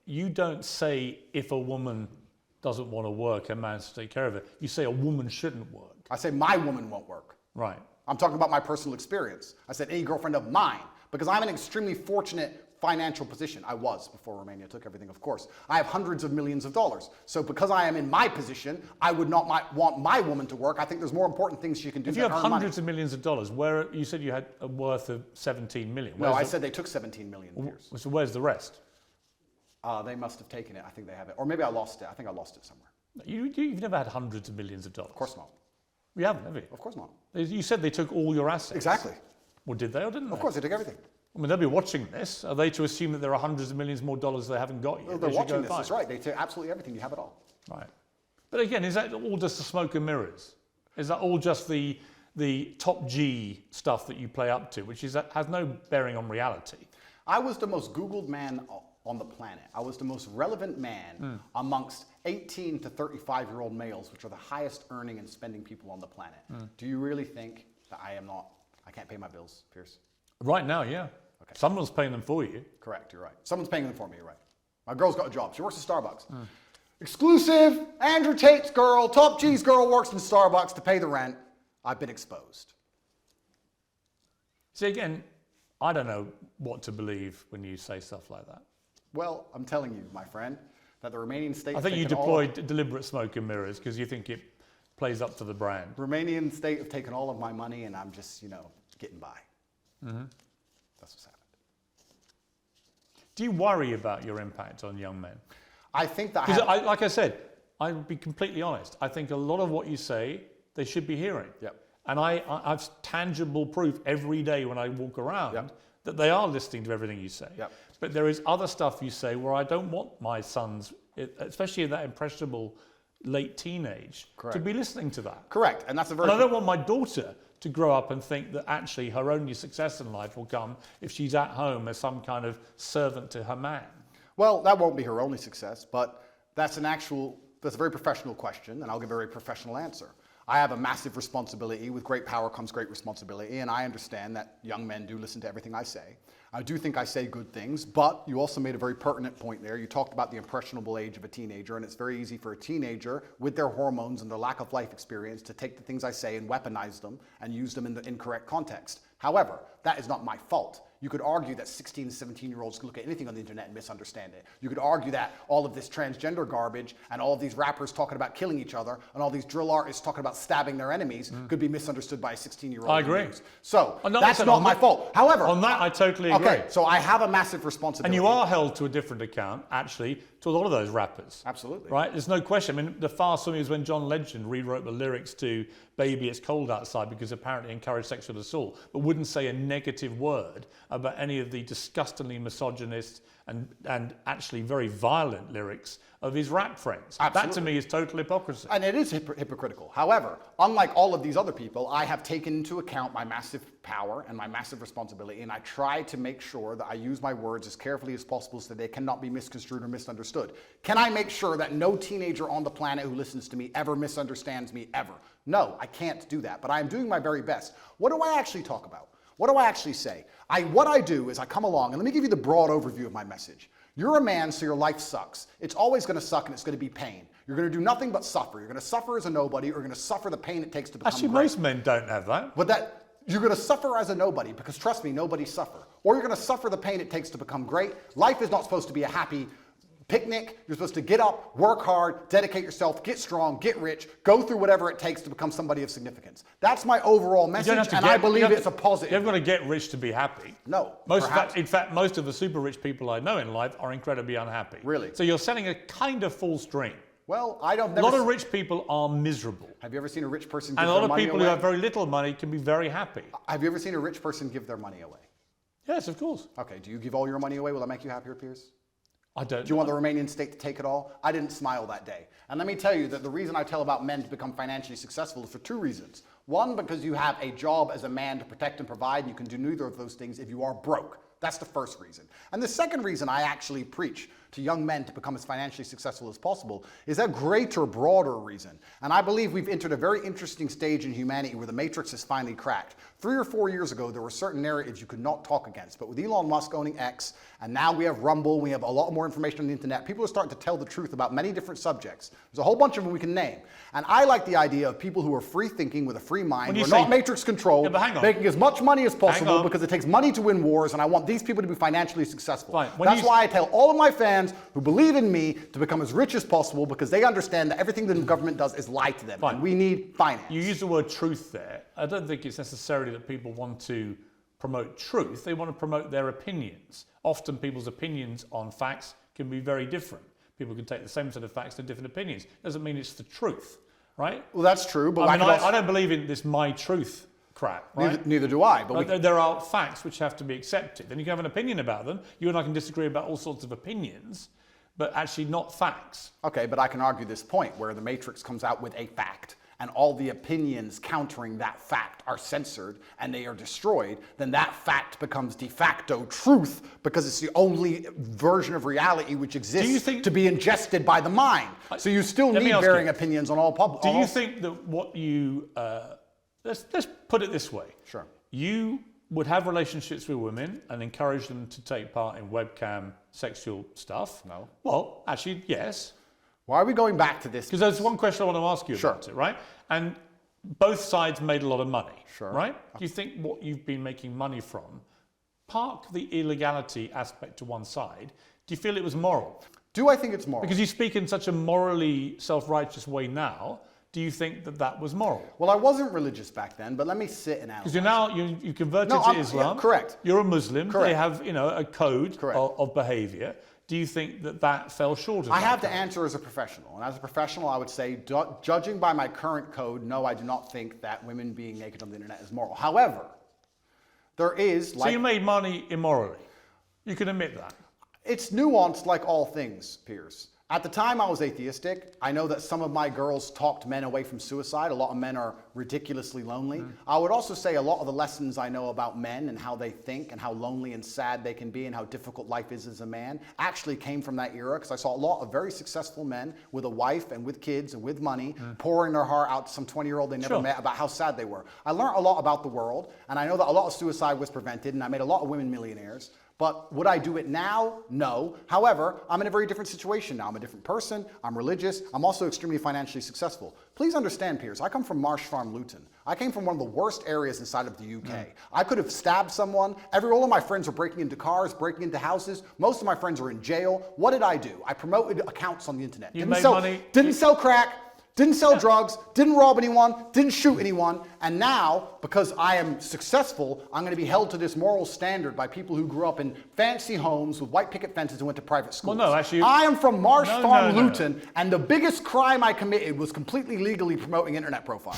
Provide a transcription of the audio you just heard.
you don't say if a woman doesn't want to work, a man should take care of it. You say a woman shouldn't work. I say my woman won't work. Right. I'm talking about my personal experience. I said any girlfriend of mine, because I'm in an extremely fortunate financial position. I was before Romania took everything, of course. I have hundreds of millions of dollars. So because I am in my position, I would not want my woman to work. I think there's more important things she can do. If you have hundreds of millions of dollars, where you said you had a worth of 17 million. No, I said they took 17 million. Piers. So where's the rest? They must have taken it. I think they have it. Or maybe I lost it. I think I lost it somewhere. You've never had hundreds of millions of dollars. Of course not. You haven't, have you? Of course not. You said they took all your assets. Exactly. Well, did they or didn't they? Of course, they took everything. I mean, they'll be watching this. Are they to assume that there are hundreds of millions more dollars they haven't got yet? Well, they're watching this, that's right. They take absolutely everything. You have it all. Right. But again, is that all just the smoke and mirrors? Is that all just the top G stuff that you play up to, which has no bearing on reality? I was the most Googled man on the planet. I was the most relevant man amongst 18 to 35-year-old males, which are the highest earning and spending people on the planet. Do you really think that I can't pay my bills, Piers? Right now, yeah. Okay. Someone's paying them for you. Correct, you're right. Someone's paying them for me, you're right. My girl's got a job. She works at Starbucks. Exclusive, Andrew Tate's girl, top G's girl works in Starbucks to pay the rent. I've been exposed. See, again, I don't know what to believe when you say stuff like that. Well, I'm telling you, my friend, that the Romanian state... I think you deployed deliberate smoke and mirrors because you think it plays up to the brand. Romanian state have taken all of my money and I'm just, getting by. That's what's happened. Do you worry about your impact on young men? I think that... like I said, I'll be completely honest. I think a lot of what you say, they should be hearing. Yep. And I've tangible proof every day when I walk around that they are listening to everything you say. Yep. But there is other stuff you say where I don't want my sons, especially in that impressionable late teenage, to be listening to that. Correct. And that's a very... And I don't want my daughter to grow up and think that actually her only success in life will come if she's at home as some kind of servant to her man. Well, that won't be her only success, but that's a very professional question, and I'll give a very professional answer. I have a massive responsibility. With great power comes great responsibility, and I understand that young men do listen to everything I say. I do think I say good things, but you also made a very pertinent point there. You talked about the impressionable age of a teenager, and it's very easy for a teenager with their hormones and their lack of life experience to take the things I say and weaponize them and use them in the incorrect context. However, that is not my fault. You could argue that 16 and 17-year-olds can look at anything on the internet and misunderstand it. You could argue that all of this transgender garbage and all of these rappers talking about killing each other and all these drill artists talking about stabbing their enemies could be misunderstood by a 16-year-old. I agree. So that's not my fault. However, on that I totally agree. Okay, so I have a massive responsibility. And you are held to a different account, actually, to a lot of those rappers. Absolutely. Right? There's no question. I mean, the far swing is when John Legend rewrote the lyrics to Baby It's Cold Outside because apparently encouraged sexual assault, but wouldn't say a negative word about any of the disgustingly misogynist and actually very violent lyrics of his rap friends. Absolutely. That to me is total hypocrisy. And it is hypocritical. However, unlike all of these other people, I have taken into account my massive power and my massive responsibility, and I try to make sure that I use my words as carefully as possible so that they cannot be misconstrued or misunderstood. Can I make sure that no teenager on the planet who listens to me ever misunderstands me ever? No, I can't do that, but I am doing my very best. What do I actually talk about? What do I actually say? What I do is I come along, and let me give you the broad overview of my message. You're a man, so your life sucks. It's always going to suck, and it's going to be pain. You're going to do nothing but suffer. You're going to suffer as a nobody, or you're going to suffer the pain it takes to become Actually, great. most men don't have that. But you're going to suffer as a nobody, because trust me, nobody suffer. Or you're going to suffer the pain it takes to become great. Life is not supposed to be a happy picnic. You're supposed to get up, work hard, dedicate yourself, get strong, get rich, go through whatever it takes to become somebody of significance. That's my overall message, and I believe it's a positive. You haven't got to get rich to be happy. No, in fact, most of the super rich people I know in life are incredibly unhappy. Really? So you're selling a kind of false dream. Well, a lot of rich people are miserable. Have you ever seen a rich person give their their money away? And a lot of money people away? who have very little money can be very happy. Have you ever seen a rich person give their money away? Yes, of course. Okay, do you give all your money away? Will that make you happier, Piers? I don't. Do you want the Romanian state to take it all? I didn't smile that day. And let me tell you that the reason I tell about men to become financially successful is for two reasons. One, because you have a job as a man to protect and provide, and you can do neither of those things if you are broke. That's the first reason. And the second reason I actually preach to young men to become as financially successful as possible is a greater, broader reason. And I believe we've entered a very interesting stage in humanity where the matrix is finally cracked. 3 or 4 years ago, there were certain narratives you could not talk against. But with Elon Musk owning X, and now we have Rumble, we have a lot more information on the internet, people are starting to tell the truth about many different subjects. There's a whole bunch of them we can name. And I like the idea of people who are free thinking with a free mind, who are not matrix controlled, making as much money as possible because it takes money to win wars, and I want these people to be financially successful. That's why I tell all of my fans who believe in me to become as rich as possible because they understand that everything the government does is lie to them. And we need finance. You use the word truth there. I don't think it's necessarily that people want to promote truth. They want to promote their opinions. Often people's opinions on facts can be very different. People can take the same set of facts to different opinions. Doesn't mean it's the truth, right? Well, that's true. But I don't believe in this my truth crap, right? Neither do I. But there are facts which have to be accepted. And you can have an opinion about them. You and I can disagree about all sorts of opinions, but actually not facts. Okay, but I can argue this point where the matrix comes out with a fact and all the opinions countering that fact are censored and they are destroyed, then that fact becomes de facto truth because it's the only version of reality which exists to be ingested by the mind. So you still need varying opinions on all public. Do you think that what you, let's put it this way. Sure. You would have relationships with women and encourage them to take part in webcam sexual stuff? No. Well, actually, yes. Why are we going back to this? Because there's one question I want to ask you about it, right? And both sides made a lot of money, right? Do you think what you've been making money from, park the illegality aspect to one side, do you feel it was moral? Do I think it's moral? Because you speak in such a morally self-righteous way now. Do you think that that was moral? Well, I wasn't religious back then, but let me sit and analyze. Because you converted to Islam. Yeah, correct. You're a Muslim. Correct. They have, a code of behavior. Do you think that that fell short of that? I have to answer as a professional. And as a professional, I would say, judging by my current code, no, I do not think that women being naked on the internet is moral. However, there is... So you made money immorally. You can admit that. It's nuanced like all things, Piers. At the time I was atheistic. I know that some of my girls talked men away from suicide. A lot of men are ridiculously lonely. I would also say a lot of the lessons I know about men and how they think and how lonely and sad they can be and how difficult life is as a man actually came from that era, because I saw a lot of very successful men with a wife and with kids and with money pouring their heart out to some 20-year-old they never met about how sad they were. I learned a lot about the world, and I know that a lot of suicide was prevented, and I made a lot of women millionaires. But would I do it now? No. However, I'm in a very different situation now. I'm a different person. I'm religious. I'm also extremely financially successful. Please understand, Piers, I come from Marsh Farm, Luton. I came from one of the worst areas inside of the UK. I could have stabbed someone. All of my friends were breaking into cars, breaking into houses. Most of my friends were in jail. What did I do? I promoted accounts on the internet. Didn't sell crack. Didn't sell drugs, didn't rob anyone, didn't shoot anyone, and now, because I am successful, I'm going to be held to this moral standard by people who grew up in fancy homes with white picket fences and went to private schools. Well, no, actually... I am from Marsh Farm, Luton, and the biggest crime I committed was completely legally promoting internet profiles.